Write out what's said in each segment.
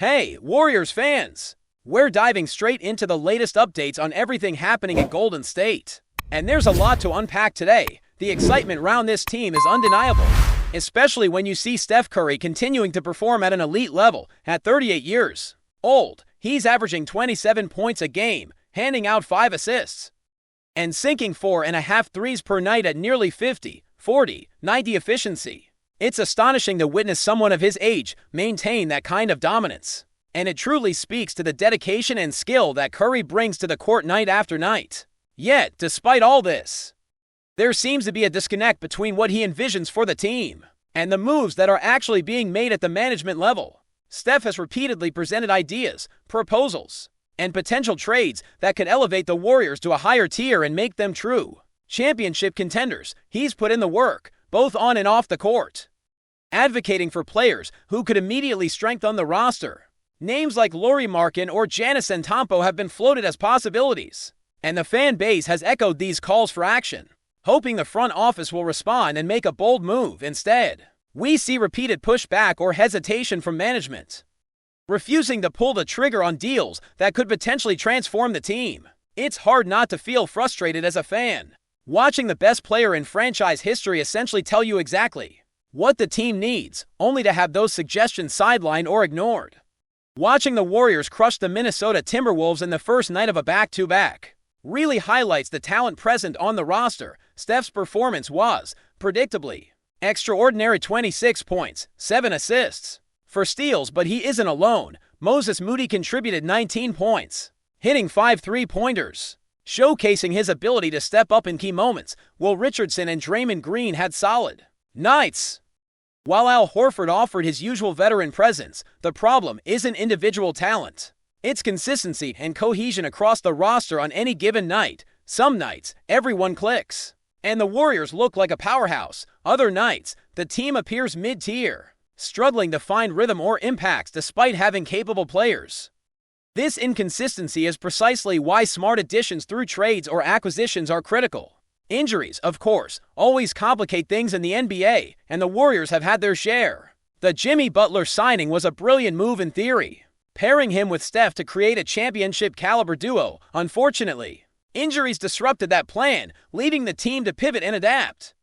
Hey, Warriors fans! We're diving straight into the latest updates on everything happening at Golden State. And there's a lot to unpack today. The excitement around this team is undeniable, especially when you see Steph Curry continuing to perform at an elite level. At 38 years old, he's averaging 27 points a game, handing out 5 assists, and sinking 4.5 threes per night at nearly 50, 40, 90 efficiency. It's astonishing to witness someone of his age maintain that kind of dominance, and it truly speaks to the dedication and skill that Curry brings to the court night after night. Yet, despite all this, there seems to be a disconnect between what he envisions for the team and the moves that are actually being made at the management level. Steph has repeatedly presented ideas, proposals, and potential trades that could elevate the Warriors to a higher tier and make them true championship contenders. He's put in the work, both on and off the court, advocating for players who could immediately strengthen the roster. Names like Lauri Markkanen or Giannis have been floated as possibilities, and the fan base has echoed these calls for action, hoping the front office will respond and make a bold move. Instead, we see repeated pushback or hesitation from management, refusing to pull the trigger on deals that could potentially transform the team. It's hard not to feel frustrated as a fan, watching the best player in franchise history essentially tell you exactly what the team needs, only to have those suggestions sidelined or ignored. Watching the Warriors crush the Minnesota Timberwolves in the first night of a back-to-back really highlights the talent present on the roster. Steph's performance was, predictably, extraordinary: 26 points, 7 assists, 4 steals, but he isn't alone. Moses Moody contributed 19 points, hitting 5 three-pointers, showcasing his ability to step up in key moments. Will Richardson and Draymond Green had solid nights, while Al Horford offered his usual veteran presence. The problem isn't individual talent, it's consistency and cohesion across the roster on any given night. Some nights, everyone clicks, and the Warriors look like a powerhouse. Other nights, the team appears mid-tier, struggling to find rhythm or impacts despite having capable players. This inconsistency is precisely why smart additions through trades or acquisitions are critical. Injuries, of course, always complicate things in the NBA, and the Warriors have had their share. The Jimmy Butler signing was a brilliant move in theory, pairing him with Steph to create a championship-caliber duo. Unfortunately, injuries disrupted that plan, leaving the team to pivot and adapt.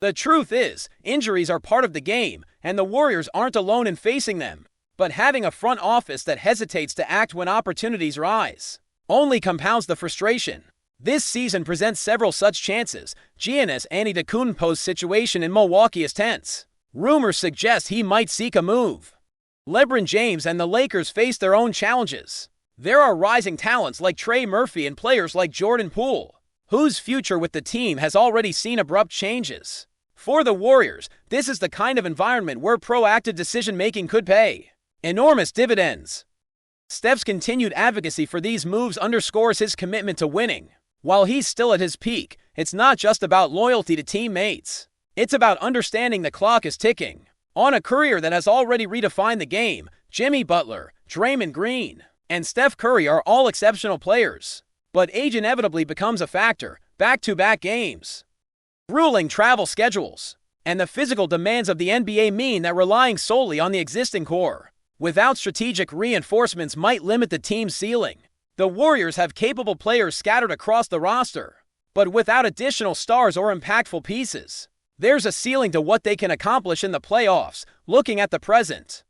The truth is, injuries are part of the game, and the Warriors aren't alone in facing them. But having a front office that hesitates to act when opportunities rise only compounds the frustration. This season presents several such chances. Giannis Antetokounmpo's situation in Milwaukee is tense. Rumors suggest he might seek a move. LeBron James and the Lakers face their own challenges. There are rising talents like Trey Murphy and players like Jordan Poole, whose future with the team has already seen abrupt changes. For the Warriors, this is the kind of environment where proactive decision-making could pay enormous dividends. Steph's continued advocacy for these moves underscores his commitment to winning. While he's still at his peak, it's not just about loyalty to teammates. It's about understanding the clock is ticking. On a career that has already redefined the game, Jimmy Butler, Draymond Green, and Steph Curry are all exceptional players. But age inevitably becomes a factor. Back-to-back games, grueling travel schedules, and the physical demands of the NBA mean that relying solely on the existing core without strategic reinforcements might limit the team's ceiling. The Warriors have capable players scattered across the roster, but without additional stars or impactful pieces, there's a ceiling to what they can accomplish in the playoffs. Looking at the present,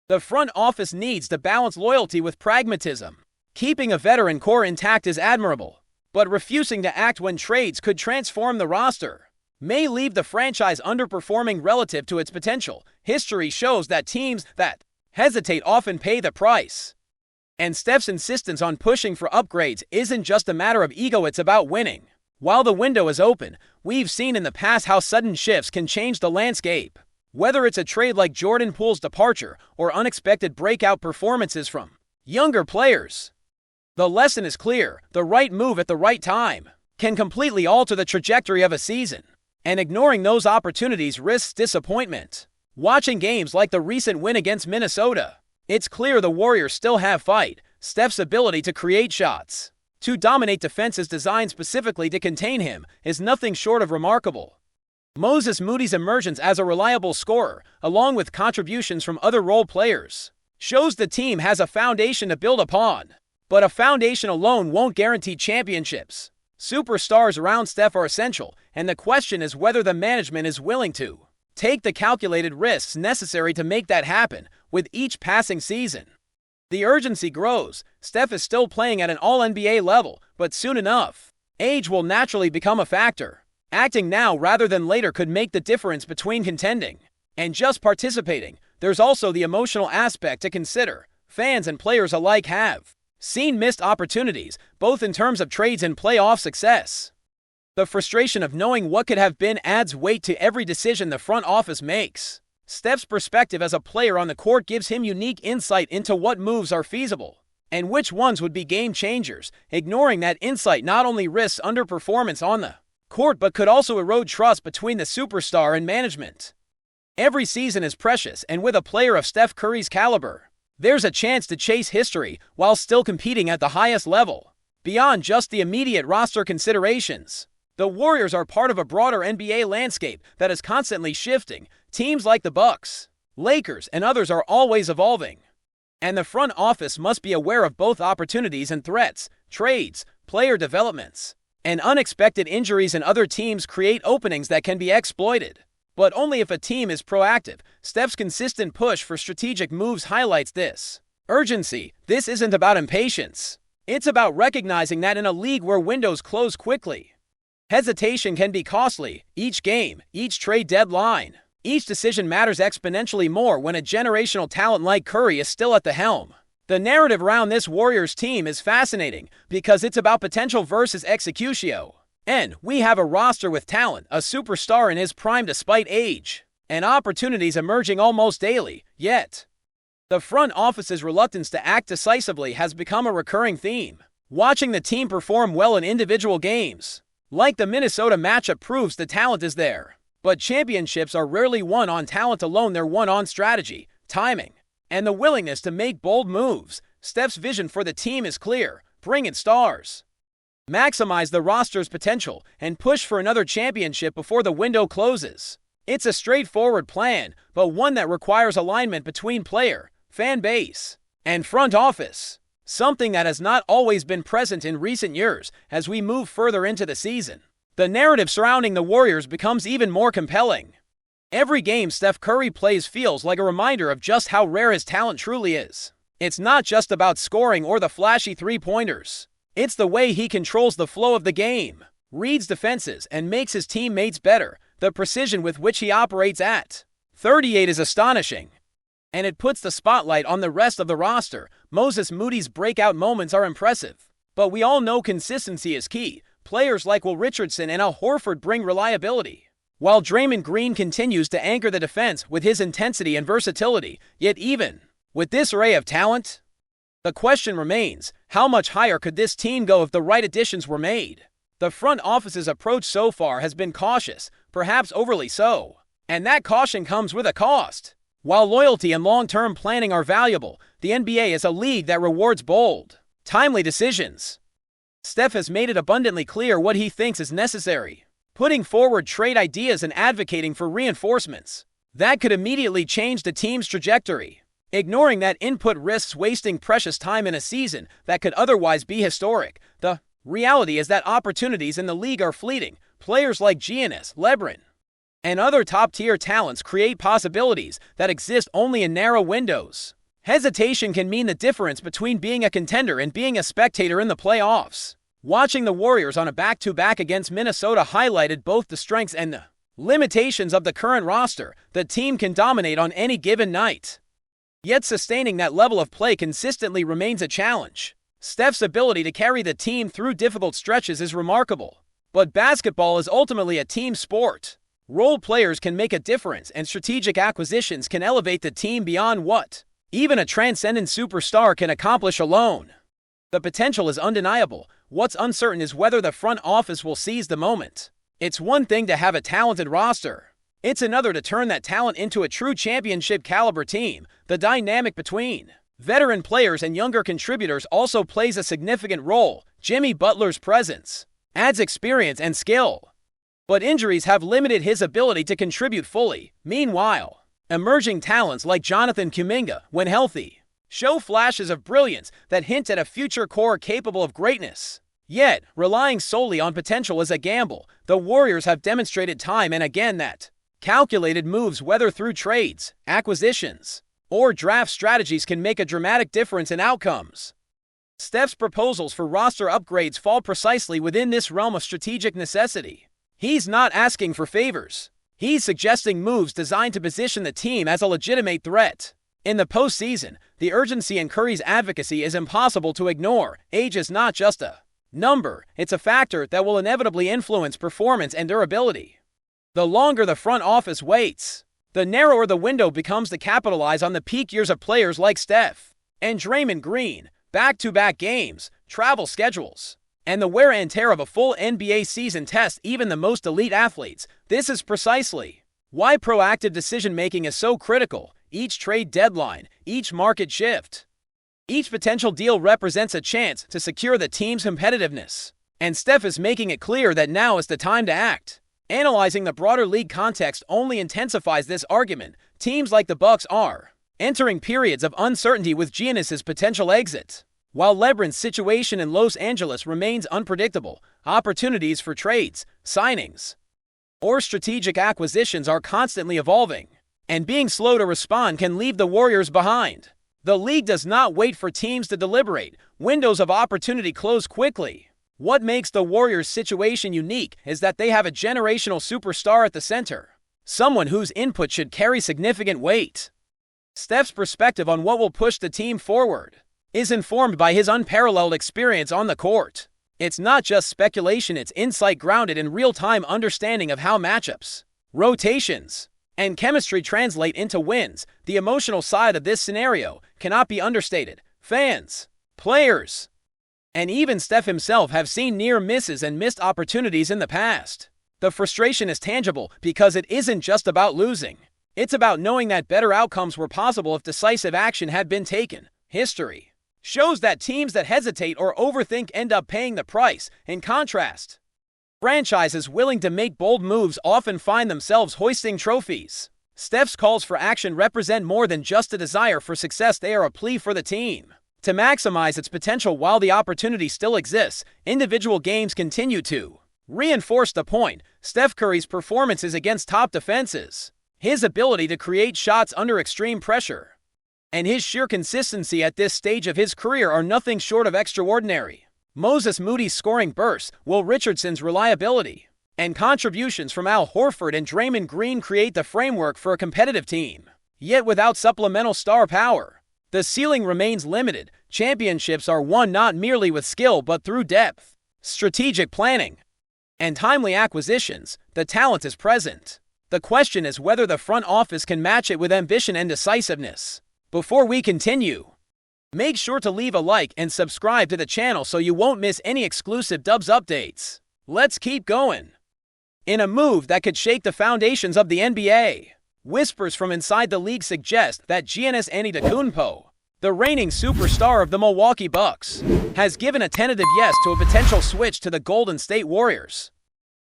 the front office needs to balance loyalty with pragmatism. Keeping a veteran core intact is admirable, but refusing to act when trades could transform the roster may leave the franchise underperforming relative to its potential. History shows that teams that hesitate often pay the price. And Steph's insistence on pushing for upgrades isn't just a matter of ego, it's about winning. While the window is open, we've seen in the past how sudden shifts can change the landscape. Whether it's a trade like Jordan Poole's departure or unexpected breakout performances from younger players, the lesson is clear: the right move at the right time can completely alter the trajectory of a season, and ignoring those opportunities risks disappointment. Watching games like the recent win against Minnesota, it's clear the Warriors still have fight. Steph's ability to create shots, to dominate defenses designed specifically to contain him, is nothing short of remarkable. Moses Moody's emergence as a reliable scorer, along with contributions from other role players, shows the team has a foundation to build upon. But a foundation alone won't guarantee championships. Superstars around Steph are essential, and the question is whether the management is willing to take the calculated risks necessary to make that happen with each passing season. The urgency grows. Steph is still playing at an all-NBA level, but soon enough, age will naturally become a factor. Acting now rather than later could make the difference between contending and just participating. There's also the emotional aspect to consider. Fans and players alike have seen missed opportunities, both in terms of trades and playoff success. The frustration of knowing what could have been adds weight to every decision the front office makes. Steph's perspective as a player on the court gives him unique insight into what moves are feasible and which ones would be game changers. Ignoring that insight not only risks underperformance on the court but could also erode trust between the superstar and management. Every season is precious, and with a player of Steph Curry's caliber, there's a chance to chase history while still competing at the highest level. Beyond just the immediate roster considerations, the Warriors are part of a broader NBA landscape that is constantly shifting. Teams like the Bucks, Lakers, and others are always evolving. And the front office must be aware of both opportunities and threats. Trades, player developments, and unexpected injuries in other teams create openings that can be exploited. But only if a team is proactive. Steph's consistent push for strategic moves highlights this urgency. This isn't about impatience. It's about recognizing that in a league where windows close quickly, hesitation can be costly. Each game, each trade deadline, each decision matters exponentially more when a generational talent like Curry is still at the helm. The narrative around this Warriors team is fascinating because it's about potential versus executio. And we have a roster with talent, a superstar in his prime despite age, and opportunities emerging almost daily. Yet, the front office's reluctance to act decisively has become a recurring theme. Watching the team perform well in individual games, like the Minnesota matchup, proves the talent is there. But championships are rarely won on talent alone. They're won on strategy, timing, and the willingness to make bold moves. Steph's vision for the team is clear. Bring in stars, maximize the roster's potential, and push for another championship before the window closes. It's a straightforward plan, but one that requires alignment between player, fan base, and front office, something that has not always been present in recent years. As we move further into the season, the narrative surrounding the Warriors becomes even more compelling. Every game Steph Curry plays feels like a reminder of just how rare his talent truly is. It's not just about scoring or the flashy three-pointers. It's the way he controls the flow of the game, reads defenses, and makes his teammates better. The precision with which he operates at 38 is astonishing, and it puts the spotlight on the rest of the roster. Moses Moody's breakout moments are impressive, but we all know consistency is key. Players like Will Richardson and Al Horford bring reliability, while Draymond Green continues to anchor the defense with his intensity and versatility. Yet even with this array of talent, the question remains, how much higher could this team go if the right additions were made? The front office's approach so far has been cautious, perhaps overly so, and that caution comes with a cost. While loyalty and long-term planning are valuable, the NBA is a league that rewards bold, timely decisions. Steph has made it abundantly clear what he thinks is necessary, putting forward trade ideas and advocating for reinforcements that could immediately change the team's trajectory. Ignoring that input risks wasting precious time in a season that could otherwise be historic. The reality is that opportunities in the league are fleeting. Players like Giannis, LeBron, and other top-tier talents create possibilities that exist only in narrow windows. Hesitation can mean the difference between being a contender and being a spectator in the playoffs. Watching the Warriors on a back-to-back against Minnesota highlighted both the strengths and the limitations of the current roster. The team can dominate on any given night, yet sustaining that level of play consistently remains a challenge. Steph's ability to carry the team through difficult stretches is remarkable. But basketball is ultimately a team sport. Role players can make a difference, and strategic acquisitions can elevate the team beyond what even a transcendent superstar can accomplish alone. The potential is undeniable. What's uncertain is whether the front office will seize the moment. It's one thing to have a talented roster. It's another to turn that talent into a true championship caliber team. The dynamic between veteran players and younger contributors also plays a significant role. Jimmy Butler's presence adds experience and skill, but injuries have limited his ability to contribute fully. Meanwhile, emerging talents like Jonathan Kuminga, when healthy, show flashes of brilliance that hint at a future core capable of greatness. Yet, relying solely on potential is a gamble. The Warriors have demonstrated time and again that calculated moves, whether through trades, acquisitions, or draft strategies, can make a dramatic difference in outcomes. Steph's proposals for roster upgrades fall precisely within this realm of strategic necessity. He's not asking for favors. He's suggesting moves designed to position the team as a legitimate threat. In the postseason, the urgency in Curry's advocacy is impossible to ignore. Age is not just a number, it's a factor that will inevitably influence performance and durability. The longer the front office waits, the narrower the window becomes to capitalize on the peak years of players like Steph and Draymond Green, back-to-back games, travel schedules, and the wear and tear of a full NBA season test even the most elite athletes. This is precisely why proactive decision-making is so critical. Each trade deadline, each market shift, each potential deal represents a chance to secure the team's competitiveness. And Steph is making it clear that now is the time to act. Analyzing the broader league context only intensifies this argument. Teams like the Bucks are entering periods of uncertainty with Giannis' potential exit. While LeBron's situation in Los Angeles remains unpredictable, opportunities for trades, signings, or strategic acquisitions are constantly evolving, and being slow to respond can leave the Warriors behind. The league does not wait for teams to deliberate. Windows of opportunity close quickly. What makes the Warriors' situation unique is that they have a generational superstar at the center, someone whose input should carry significant weight. Steph's perspective on what will push the team forward is informed by his unparalleled experience on the court. It's not just speculation, it's insight grounded in real-time understanding of how matchups, rotations, and chemistry translate into wins. The emotional side of this scenario cannot be understated. Fans, players, and even Steph himself have seen near misses and missed opportunities in the past. The frustration is tangible because it isn't just about losing. It's about knowing that better outcomes were possible if decisive action had been taken. History shows that teams that hesitate or overthink end up paying the price. In contrast, franchises willing to make bold moves often find themselves hoisting trophies. Steph's calls for action represent more than just a desire for success, they are a plea for the team to maximize its potential while the opportunity still exists. Individual games continue to reinforce the point. Steph Curry's performances against top defenses, his ability to create shots under extreme pressure, and his sheer consistency at this stage of his career are nothing short of extraordinary. Moses Moody's scoring bursts, Will Richardson's reliability, and contributions from Al Horford and Draymond Green create the framework for a competitive team. Yet without supplemental star power, the ceiling remains limited. Championships are won not merely with skill but through depth, strategic planning, and timely acquisitions. The talent is present. The question is whether the front office can match it with ambition and decisiveness. Before we continue, make sure to leave a like and subscribe to the channel so you won't miss any exclusive Dubs updates. Let's keep going. In a move that could shake the foundations of the NBA, whispers from inside the league suggest that Giannis Antetokounmpo, the reigning superstar of the Milwaukee Bucks, has given a tentative yes to a potential switch to the Golden State Warriors.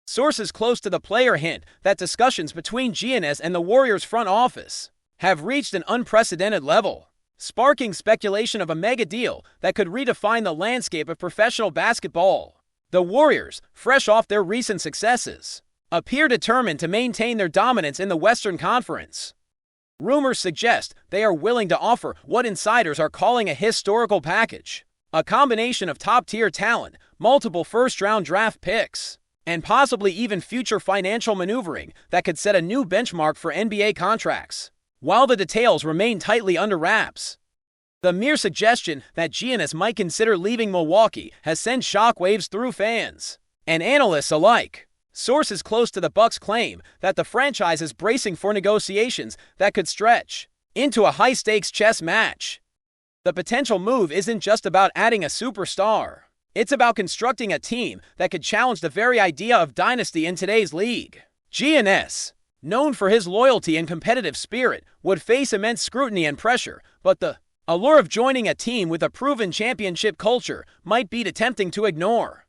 Sources close to the player hint that discussions between Giannis and the Warriors front office have reached an unprecedented level, sparking speculation of a mega deal that could redefine the landscape of professional basketball. The Warriors, fresh off their recent successes, appear determined to maintain their dominance in the Western Conference. Rumors suggest they are willing to offer what insiders are calling a historical package, a combination of top-tier talent, multiple first-round draft picks, and possibly even future financial maneuvering that could set a new benchmark for NBA contracts. While the details remain tightly under wraps, the mere suggestion that Giannis might consider leaving Milwaukee has sent shockwaves through fans and analysts alike. Sources close to the Bucks claim that the franchise is bracing for negotiations that could stretch into a high-stakes chess match. The potential move isn't just about adding a superstar. It's about constructing a team that could challenge the very idea of dynasty in today's league. Giannis, known for his loyalty and competitive spirit, would face immense scrutiny and pressure, but the allure of joining a team with a proven championship culture might be too tempting to ignore.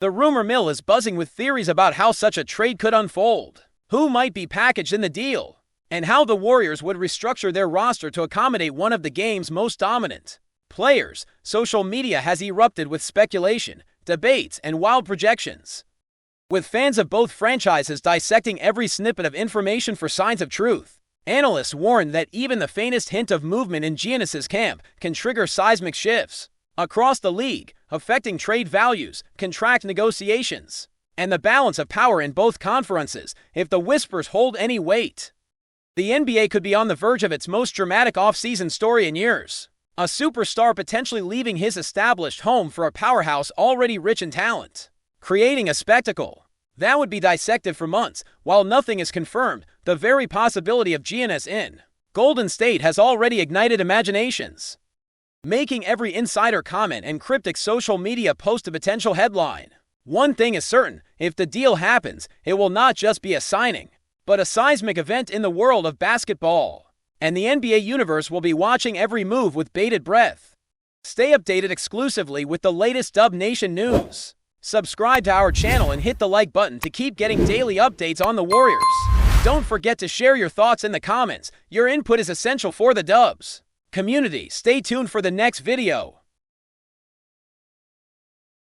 The rumor mill is buzzing with theories about how such a trade could unfold. Who might be packaged in the deal? and how the Warriors would restructure their roster to accommodate one of the game's most dominant players. Social media has erupted with speculation, debates, and wild projections, with fans of both franchises dissecting every snippet of information for signs of truth. Analysts warn that even the faintest hint of movement in Giannis's camp can trigger seismic shifts across the league, affecting trade values, contract negotiations, and the balance of power in both conferences. If the whispers hold any weight, the NBA could be on the verge of its most dramatic offseason story in years. A superstar potentially leaving his established home for a powerhouse already rich in talent, creating a spectacle that would be dissected for months. While nothing is confirmed, the very possibility of Giannis in Golden State has already ignited imaginations, making every insider comment and cryptic social media post a potential headline. One thing is certain: if the deal happens, it will not just be a signing, but a seismic event in the world of basketball. And the NBA universe will be watching every move with bated breath. Stay updated exclusively with the latest Dub Nation news. Subscribe to our channel and hit the like button to keep getting daily updates on the Warriors. Don't forget to share your thoughts in the comments. Your input is essential for the Dubs community. Stay tuned for the next video.